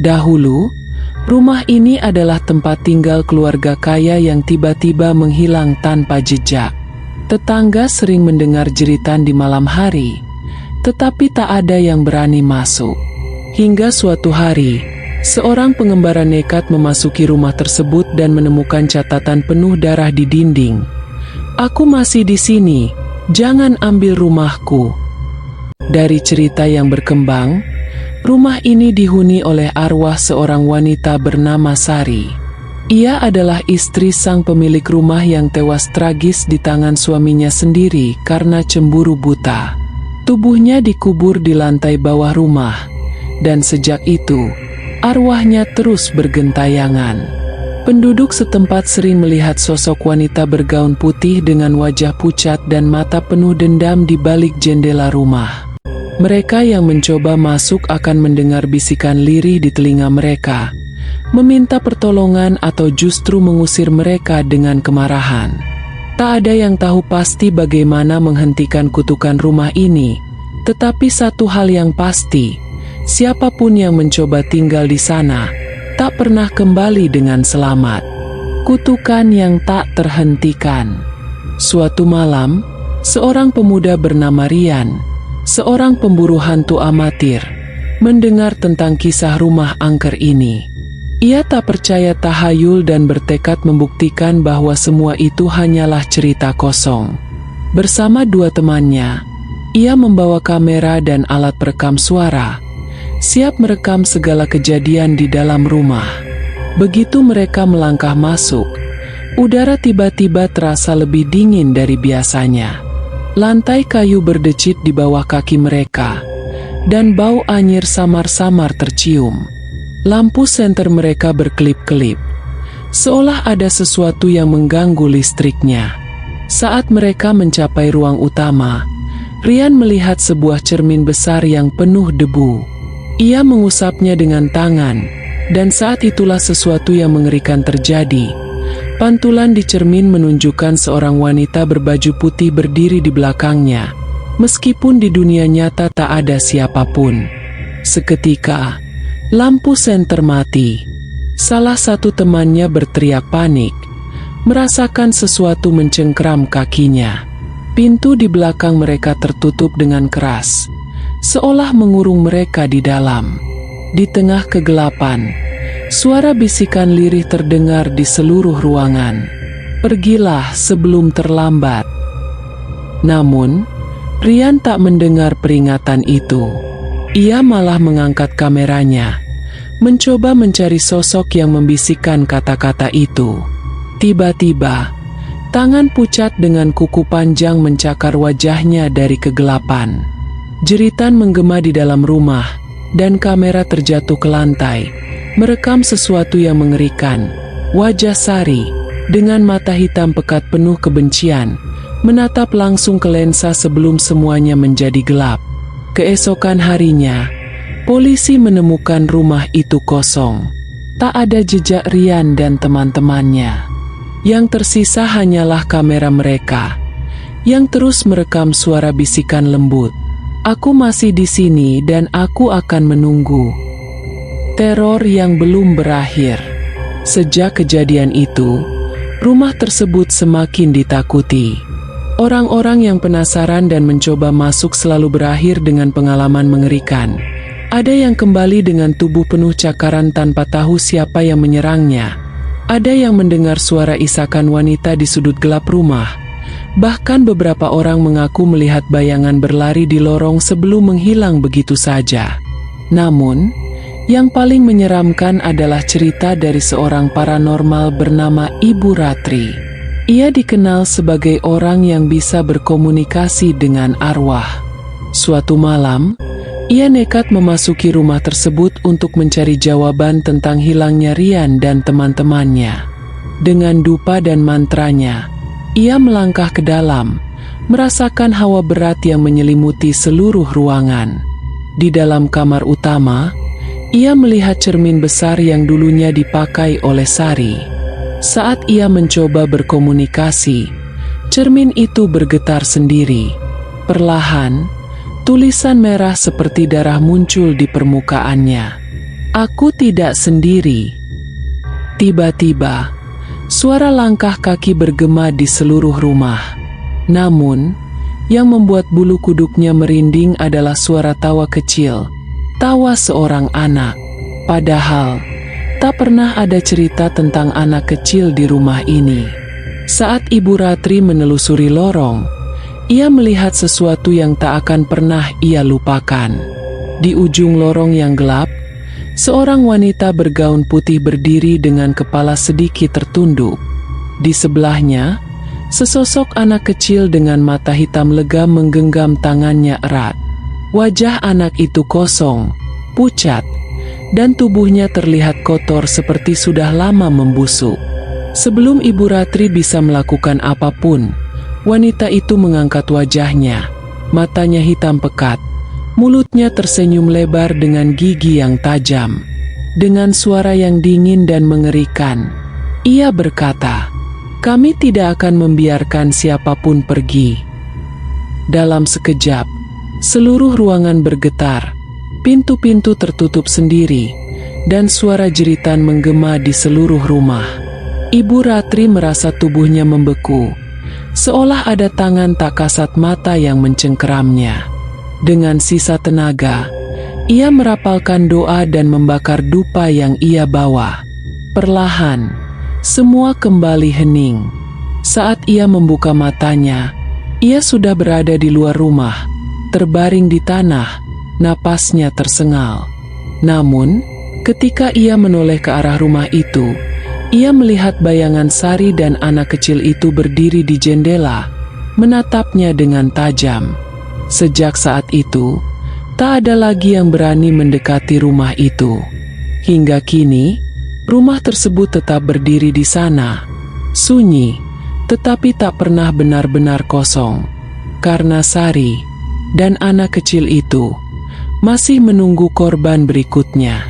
Dahulu, rumah ini adalah tempat tinggal keluarga kaya yang tiba-tiba menghilang tanpa jejak. Tetangga sering mendengar jeritan di malam hari, tetapi tak ada yang berani masuk. Hingga suatu hari, seorang pengembara nekat memasuki rumah tersebut dan menemukan catatan penuh darah di dinding. "Aku masih di sini, jangan ambil rumahku." Dari cerita yang berkembang, rumah ini dihuni oleh arwah seorang wanita bernama Sari. Ia adalah istri sang pemilik rumah yang tewas tragis di tangan suaminya sendiri karena cemburu buta. Tubuhnya dikubur di lantai bawah rumah, dan sejak itu, arwahnya terus bergentayangan. Penduduk setempat sering melihat sosok wanita bergaun putih dengan wajah pucat dan mata penuh dendam di balik jendela rumah. Mereka yang mencoba masuk akan mendengar bisikan lirih di telinga mereka, meminta pertolongan atau justru mengusir mereka dengan kemarahan. Tak ada yang tahu pasti bagaimana menghentikan kutukan rumah ini, tetapi satu hal yang pasti, siapapun yang mencoba tinggal di sana, tak pernah kembali dengan selamat. Kutukan yang tak terhentikan. Suatu malam, seorang pemuda bernama Rian, seorang pemburu hantu amatir, mendengar tentang kisah rumah angker ini. Ia tak percaya tahayul dan bertekad membuktikan bahwa semua itu hanyalah cerita kosong. Bersama dua temannya, ia membawa kamera dan alat perekam suara, siap merekam segala kejadian di dalam rumah. Begitu mereka melangkah masuk, udara tiba-tiba terasa lebih dingin dari biasanya. Lantai kayu berdecit di bawah kaki mereka, dan bau anyir samar-samar tercium. Lampu senter mereka berkelip-kelip, seolah ada sesuatu yang mengganggu listriknya. Saat mereka mencapai ruang utama, Rian melihat sebuah cermin besar yang penuh debu. Ia mengusapnya dengan tangan, dan saat itulah sesuatu yang mengerikan terjadi. Pantulan di cermin menunjukkan seorang wanita berbaju putih berdiri di belakangnya, meskipun di dunia nyata tak ada siapapun. Seketika, lampu senter mati. Salah satu temannya berteriak panik, merasakan sesuatu mencengkram kakinya. Pintu di belakang mereka tertutup dengan keras, seolah mengurung mereka di dalam. Di tengah kegelapan, suara bisikan lirih terdengar di seluruh ruangan. "Pergilah sebelum terlambat." Namun, Rian tak mendengar peringatan itu. Ia malah mengangkat kameranya, mencoba mencari sosok yang membisikkan kata-kata itu. Tiba-tiba, tangan pucat dengan kuku panjang mencakar wajahnya dari kegelapan. Jeritan menggema di dalam rumah, dan kamera terjatuh ke lantai, merekam sesuatu yang mengerikan. Wajah Sari, dengan mata hitam pekat penuh kebencian, menatap langsung ke lensa sebelum semuanya menjadi gelap. Keesokan harinya, polisi menemukan rumah itu kosong. Tak ada jejak Rian dan teman-temannya. Yang tersisa hanyalah kamera mereka, yang terus merekam suara bisikan lembut. "Aku masih di sini dan aku akan menunggu." Teror yang belum berakhir. Sejak kejadian itu, rumah tersebut semakin ditakuti. Orang-orang yang penasaran dan mencoba masuk selalu berakhir dengan pengalaman mengerikan. Ada yang kembali dengan tubuh penuh cakaran tanpa tahu siapa yang menyerangnya. Ada yang mendengar suara isakan wanita di sudut gelap rumah. Bahkan beberapa orang mengaku melihat bayangan berlari di lorong sebelum menghilang begitu saja. Namun, yang paling menyeramkan adalah cerita dari seorang paranormal bernama Ibu Ratri. Ia dikenal sebagai orang yang bisa berkomunikasi dengan arwah. Suatu malam, ia nekat memasuki rumah tersebut untuk mencari jawaban tentang hilangnya Rian dan teman-temannya. Dengan dupa dan mantranya, ia melangkah ke dalam, merasakan hawa berat yang menyelimuti seluruh ruangan. Di dalam kamar utama, ia melihat cermin besar yang dulunya dipakai oleh Sari. Saat ia mencoba berkomunikasi, cermin itu bergetar sendiri. Perlahan, tulisan merah seperti darah muncul di permukaannya. Aku tidak sendiri. Tiba-tiba, suara langkah kaki bergema di seluruh rumah. Namun, yang membuat bulu kuduknya merinding adalah suara tawa kecil, tawa seorang anak. Padahal, tak pernah ada cerita tentang anak kecil di rumah ini. Saat Ibu Ratri menelusuri lorong, ia melihat sesuatu yang tak akan pernah ia lupakan. Di ujung lorong yang gelap, seorang wanita bergaun putih berdiri dengan kepala sedikit tertunduk. Di sebelahnya, sesosok anak kecil dengan mata hitam legam menggenggam tangannya erat. Wajah anak itu kosong, pucat, dan tubuhnya terlihat kotor seperti sudah lama membusuk. Sebelum Ibu Ratri bisa melakukan apapun, wanita itu mengangkat wajahnya. Matanya hitam pekat, mulutnya tersenyum lebar dengan gigi yang tajam. Dengan suara yang dingin dan mengerikan, ia berkata, "Kami tidak akan membiarkan siapapun pergi." Dalam sekejap, seluruh ruangan bergetar, pintu-pintu tertutup sendiri, dan suara jeritan menggema di seluruh rumah. Ibu Ratri merasa tubuhnya membeku, seolah ada tangan tak kasat mata yang mencengkeramnya. Dengan sisa tenaga, ia merapalkan doa dan membakar dupa yang ia bawa. Perlahan, semua kembali hening. Saat ia membuka matanya, ia sudah berada di luar rumah, terbaring di tanah, napasnya tersengal. Namun, ketika ia menoleh ke arah rumah itu, ia melihat bayangan Sari dan anak kecil itu berdiri di jendela, menatapnya dengan tajam. Sejak saat itu, tak ada lagi yang berani mendekati rumah itu. Hingga kini, rumah tersebut tetap berdiri di sana, sunyi, tetapi tak pernah benar-benar kosong. Karena Sari dan anak kecil itu masih menunggu korban berikutnya.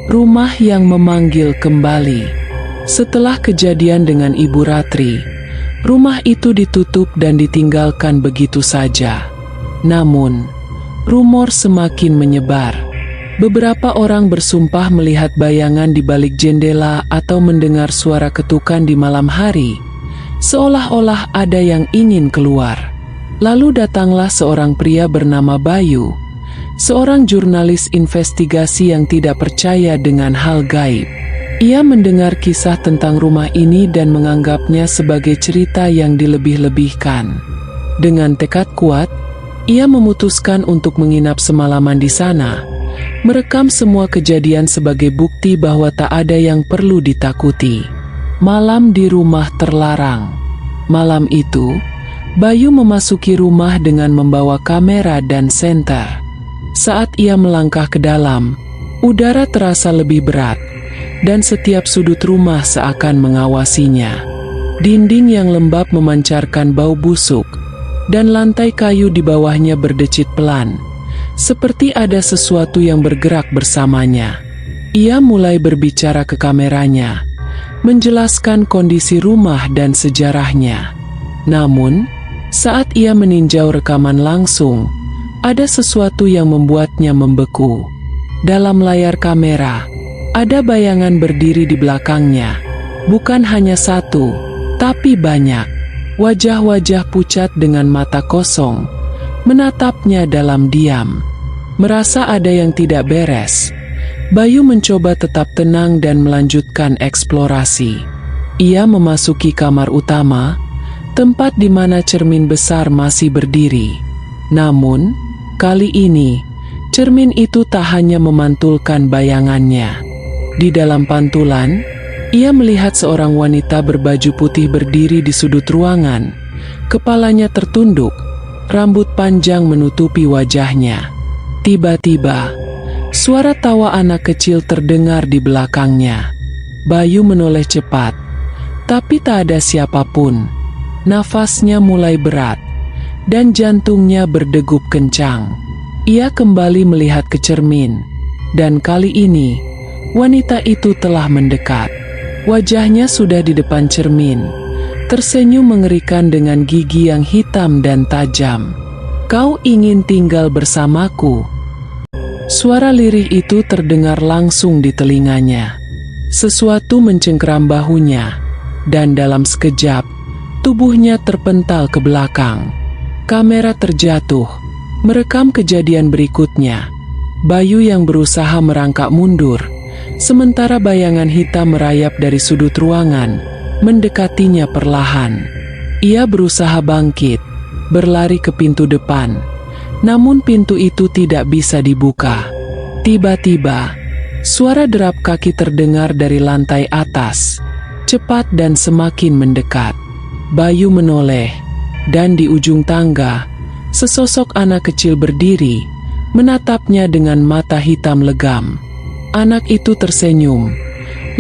Rumah yang memanggil kembali. Setelah kejadian dengan Ibu Ratri, rumah itu ditutup dan ditinggalkan begitu saja. Namun, rumor semakin menyebar. Beberapa orang bersumpah melihat bayangan di balik jendela atau mendengar suara ketukan di malam hari, seolah-olah ada yang ingin keluar. Lalu datanglah seorang pria bernama Bayu, seorang jurnalis investigasi yang tidak percaya dengan hal gaib. Ia mendengar kisah tentang rumah ini dan menganggapnya sebagai cerita yang dilebih-lebihkan. Dengan tekad kuat, ia memutuskan untuk menginap semalaman di sana, merekam semua kejadian sebagai bukti bahwa tak ada yang perlu ditakuti. Malam di rumah terlarang. Malam itu, Bayu memasuki rumah dengan membawa kamera dan senter. Saat ia melangkah ke dalam, udara terasa lebih berat, dan setiap sudut rumah seakan mengawasinya. Dinding yang lembab memancarkan bau busuk, dan lantai kayu di bawahnya berdecit pelan, seperti ada sesuatu yang bergerak bersamanya. Ia mulai berbicara ke kameranya, menjelaskan kondisi rumah dan sejarahnya. Namun, saat ia meninjau rekaman langsung, ada sesuatu yang membuatnya membeku. Dalam layar kamera, ada bayangan berdiri di belakangnya. Bukan hanya satu, tapi banyak. Wajah-wajah pucat dengan mata kosong, menatapnya dalam diam. Merasa ada yang tidak beres, Bayu mencoba tetap tenang dan melanjutkan eksplorasi. Ia memasuki kamar utama, tempat di mana cermin besar masih berdiri. Namun, kali ini, cermin itu tak hanya memantulkan bayangannya. Di dalam pantulan, ia melihat seorang wanita berbaju putih berdiri di sudut ruangan. Kepalanya tertunduk, rambut panjang menutupi wajahnya. Tiba-tiba, suara tawa anak kecil terdengar di belakangnya. Bayu menoleh cepat, tapi tak ada siapapun. Nafasnya mulai berat, dan jantungnya berdegup kencang. Ia kembali melihat ke cermin, dan kali ini, wanita itu telah mendekat. Wajahnya sudah di depan cermin, tersenyum mengerikan dengan gigi yang hitam dan tajam. "Kau ingin tinggal bersamaku?" Suara lirih itu terdengar langsung di telinganya. Sesuatu mencengkeram bahunya, dan dalam sekejap, tubuhnya terpental ke belakang. Kamera terjatuh, merekam kejadian berikutnya. Bayu yang berusaha merangkak mundur, sementara bayangan hitam merayap dari sudut ruangan, mendekatinya perlahan. Ia berusaha bangkit, berlari ke pintu depan, namun pintu itu tidak bisa dibuka. Tiba-tiba, suara derap kaki terdengar dari lantai atas, cepat dan semakin mendekat. Bayu menoleh, dan di ujung tangga, sesosok anak kecil berdiri, menatapnya dengan mata hitam legam. Anak itu tersenyum,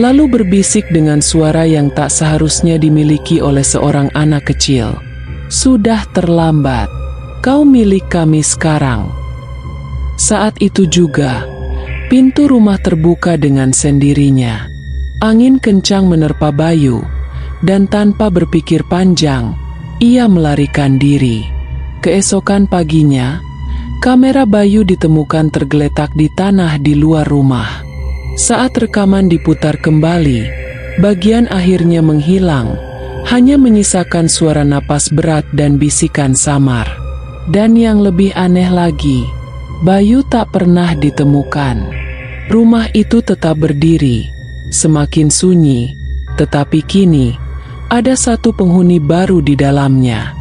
lalu berbisik dengan suara yang tak seharusnya dimiliki oleh seorang anak kecil. "Sudah terlambat, kau milik kami sekarang." Saat itu juga, pintu rumah terbuka dengan sendirinya. Angin kencang menerpa Bayu, dan tanpa berpikir panjang, ia melarikan diri. Keesokan paginya, kamera Bayu ditemukan tergeletak di tanah di luar rumah. Saat rekaman diputar kembali, bagian akhirnya menghilang, hanya menyisakan suara napas berat dan bisikan samar. Dan yang lebih aneh lagi, Bayu tak pernah ditemukan. Rumah itu tetap berdiri, semakin sunyi, tetapi kini ada satu penghuni baru di dalamnya.